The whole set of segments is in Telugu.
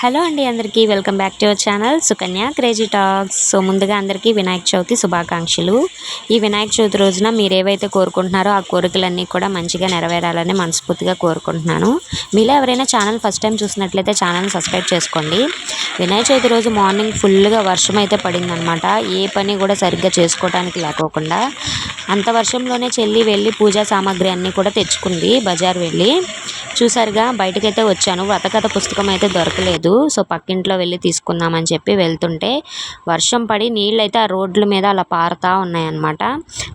హలో అండి, అందరికీ welcome back to our channel Sukanya crazy talks. So ముందుగా అందరికీ వినాయక చవితి శుభాకాంక్షలు. ఈ వినాయక చవితి రోజున మీరు ఏవైతే కోరుకుంటున్నారో ఆ కోరికలన్నీ కూడా మంచిగా నెరవేరాలని మనస్ఫూర్తిగా కోరుకుంటున్నాను. మీలో ఎవరైనా ఛానల్ ఫస్ట్ టైం చూసినట్లయితే ఛానల్ని సబ్స్క్రైబ్ చేసుకోండి. వినాయక చవితి రోజు మార్నింగ్ ఫుల్గా వర్షం అయితే పడిందనమాట. ఏ పని కూడా సరిగ్గా చేసుకోవడానికి లేకోకుండా అంత వర్షంలోనే చెల్లి వెళ్ళి పూజా సామాగ్రి అన్నీ కూడా తెచ్చుకుంది. బజార్ వెళ్ళి చూసారుగా, బయటకైతే వచ్చాను. వ్రతకథ పుస్తకం అయితే దొరకలేదు. సో పక్కింట్లో వెళ్ళి తీసుకుందామని చెప్పి వెళ్తుంటే వర్షం పడి నీళ్ళు అయితే ఆ రోడ్ల మీద అలా పారుతూ ఉన్నాయన్నమాట.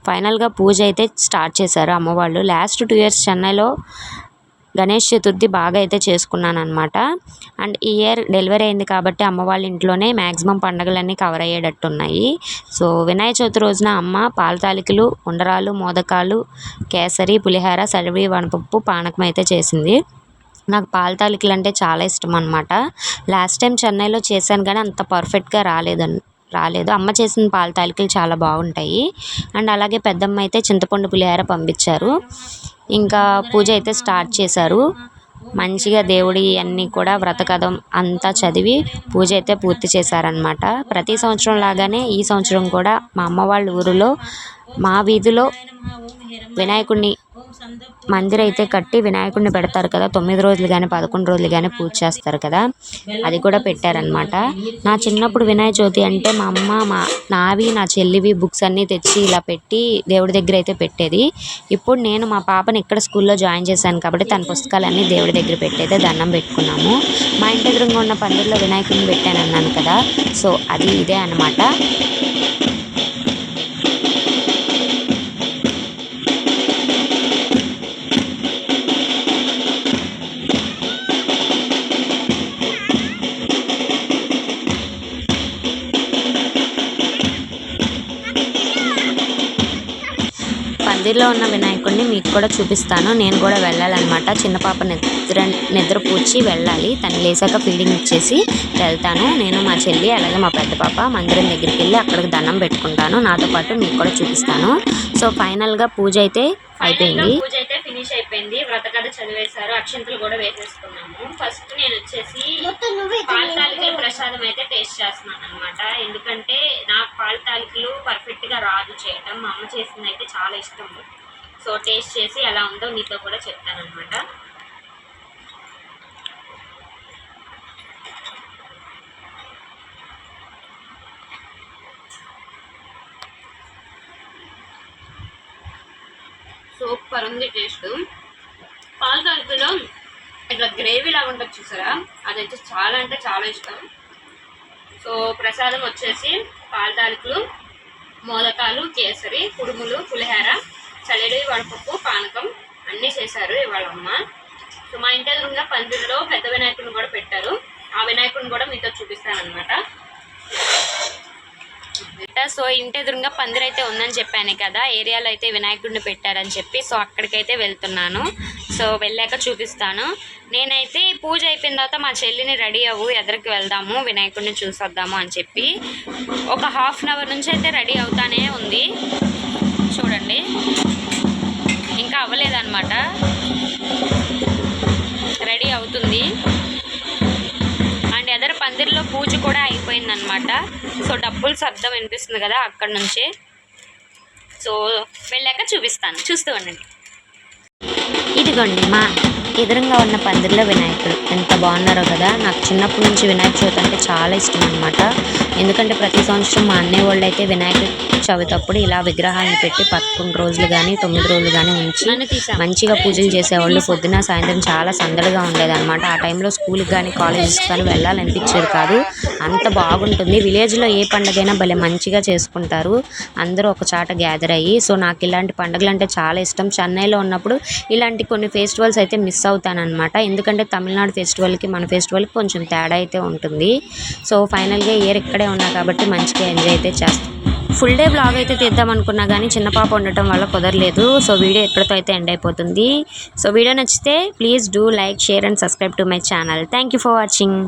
ఫైనల్గా పూజ అయితే స్టార్ట్ చేశారు అమ్మవాళ్ళు. లాస్ట్ 2 years చెన్నైలో గణేష్ చతుర్థి బాగా అయితే చేసుకున్నాను అనమాట. అండ్ ఈ ఇయర్ డెలివరీ అయింది కాబట్టి అమ్మ వాళ్ళ ఇంట్లోనే మ్యాక్సిమం పండుగలన్నీ కవర్ అయ్యేటట్టు ఉన్నాయి. సో వినాయక చవితి రోజున అమ్మ పాల తాలికలు, ఉండ్రాలు, మోదకాలు, కేసరి, పులిహార, సలివి, వనపప్పు, పానకం అయితే చేసింది. నాకు పాల తాలికలు అంటే చాలా ఇష్టం అనమాట. లాస్ట్ టైం చెన్నైలో చేశాను కానీ అంత పర్ఫెక్ట్గా రాలేదు. అమ్మ చేసిన పాల తాలికలు చాలా బాగుంటాయి. అండ్ అలాగే పెద్దమ్మ అయితే చింతపండు పులిహార పంపించారు. ఇంకా పూజ అయితే స్టార్ట్ చేశారు. మంచిగా దేవుడి అన్నీ కూడా వ్రతకథం అంతా చదివి పూజ అయితే పూర్తి చేశారనమాట. ప్రతి సంవత్సరం లాగానే ఈ సంవత్సరం కూడా మా అమ్మ వాళ్ళ ఊరిలో మా వీధిలో వినాయకుడిని మందిరం అయితే కట్టి వినాయకుడిని పెడతారు కదా. 9 రోజులు కానీ 11 రోజులు కానీ పూజ చేస్తారు కదా, అది కూడా పెట్టారనమాట. నా చిన్నప్పుడు వినాయక చవితి అంటే మా అమ్మ నావి నా చెల్లివి బుక్స్ అన్నీ తెచ్చి ఇలా పెట్టి దేవుడి దగ్గర అయితే పెట్టేది. ఇప్పుడు నేను మా పాపని ఇక్కడ స్కూల్లో జాయిన్ చేశాను కాబట్టి తన పుస్తకాలన్నీ దేవుడి దగ్గర పెట్టయితే దండం పెట్టుకున్నాము. మా ఇంటి ఎదురుగా ఉన్న పందిరిలో వినాయకుడిని పెట్టాను అన్నాను కదా, సో అది ఇదే అనమాట. పందిరిలో ఉన్న వినాయకుడిని మీకు కూడా చూపిస్తాను. నేను కూడా వెళ్ళాలన్నమాట. చిన్న పాప నిద్ర పూడ్చి వెళ్ళాలి. తను లేసాక ఫీడింగ్ ఇచ్చేసి వెళ్తాను. నేను, మా చెల్లి, అలాగే మా పెద్ద పాప మందిరం దగ్గరికి వెళ్ళి అక్కడికి దండం పెట్టుకుంటాను. నాతో పాటు మీకు కూడా చూపిస్తాను. సో ఫైనల్గా పూజ అయితే అయిపోయింది. పూజ అయితే ఫినిష్ అయిపోయింది. వ్రతకథ చదివేశారు. అక్షంతలు కూడా వేసేసుకున్నాము. ఫస్ట్ నేను వచ్చేసి పాల తాలికల ప్రసాదం అయితే టేస్ట్ చేస్తున్నాను అనమాట. ఎందుకంటే నాకు పాల తాలికలు పర్ఫెక్ట్గా రాదు చేయటం. మా అమ్మ చేసింది అయితే చాలా ఇష్టం. సో టేస్ట్ చేసి ఎలా ఉందో మీతో కూడా చెప్తాను అనమాట. సూపర్ ఉంది టేస్ట్. పాల తాలికలో ఇట్లా గ్రేవీ లాగా ఉంటుంది చూసారా, అదైతే చాలా అంటే చాలా ఇష్టం. సో ప్రసాదం వచ్చేసి పాల తాలికలు, మోదకాలు, కేసరి, కుడుములు, పులిహార, చలిడి, వడపప్పు, పానకం అన్నీ చేశారు ఇవాళ అమ్మ. సో మా ఇంటి ఎదురుగా పందిరిలో పెద్ద వినాయకుడిని కూడా పెట్టారు. ఆ వినాయకుడిని కూడా మీతో చూపిస్తాను అనమాట. సో ఇంటి ఎదురుగా పందిరి అయితే ఉందని చెప్పాను కదా, ఏరియాలో అయితే వినాయకుడిని పెట్టారని చెప్పి. సో అక్కడికైతే వెళ్తున్నాను. సో వెళ్ళాక చూపిస్తాను. నేనైతే పూజ అయిపోయిన తర్వాత మా చెల్లిని రెడీ అవ్వు, ఎదురుకి వెళ్దాము, వినాయకుడిని చూసొద్దాము అని చెప్పి ఒక 1/2 hour నుంచి అయితే రెడీ అవుతానే ఉంది. చూడండి, ఇంకా అవ్వలేదన్నమాట, రెడీ అవుతుంది. అండ్ ఎదర పందిరిలో పూజ కూడా అయిపోయిందనమాట. సో డబ్బులు శబ్దం వినిపిస్తుంది కదా అక్కడ నుంచి. సో వెళ్ళాక చూపిస్తాను, చూస్తూ ఉండండి. ఇదిగోండి మా ఎదురుగా ఉన్న పందిరిలో వినాయకుడు ఎంత బాగున్నారో కదా. నాకు చిన్నప్పటి నుంచి వినాయక చవితి అంటే చాలా ఇష్టం అనమాట. ఎందుకంటే ప్రతి సంవత్సరం మా అన్నయ్య వాళ్ళు అయితే వినాయక చవితి అప్పుడు ఇలా విగ్రహాన్ని పెట్టి 11 రోజులు కానీ 9 రోజులు కానీ ఉంచి మంచిగా పూజలు చేసేవాళ్ళు. పొద్దున సాయంత్రం చాలా సందడిగా ఉండేది అనమాట. ఆ టైంలో స్కూల్కి కానీ కాలేజెస్కి కానీ వెళ్ళాలనిపించేది కాదు, అంత బాగుంటుంది. విలేజ్లో ఏ పండుగైనా భలే మంచిగా చేసుకుంటారు, అందరూ ఒక చాట గ్యాదర్ అయ్యి. సో నాకు ఇలాంటి పండుగలు అంటే చాలా ఇష్టం. చెన్నైలో ఉన్నప్పుడు ఇలాంటి కొన్ని ఫెస్టివల్స్ అయితే మిస్ అవుతానన్నమాట. ఎందుకంటే తమిళనాడు ఫెస్టివల్కి మన ఫెస్టివల్కి కొంచెం తేడా అయితే ఉంటుంది. సో ఫైనల్గా ఇయర్ ఇక్కడే ఉన్నా కాబట్టి మంచిగా ఎంజాయ్ అయితే చేస్తాం. ఫుల్ డే బ్లాగ్ అయితే తీద్దాం అనుకున్నా కానీ చిన్న పాప ఉండటం వల్ల కుదరలేదు. సో వీడియో ఎక్కడితో అయితే ఎండ్ అయిపోతుంది. సో వీడియో నచ్చితే please do like, share and subscribe to my channel. Thank you for watching.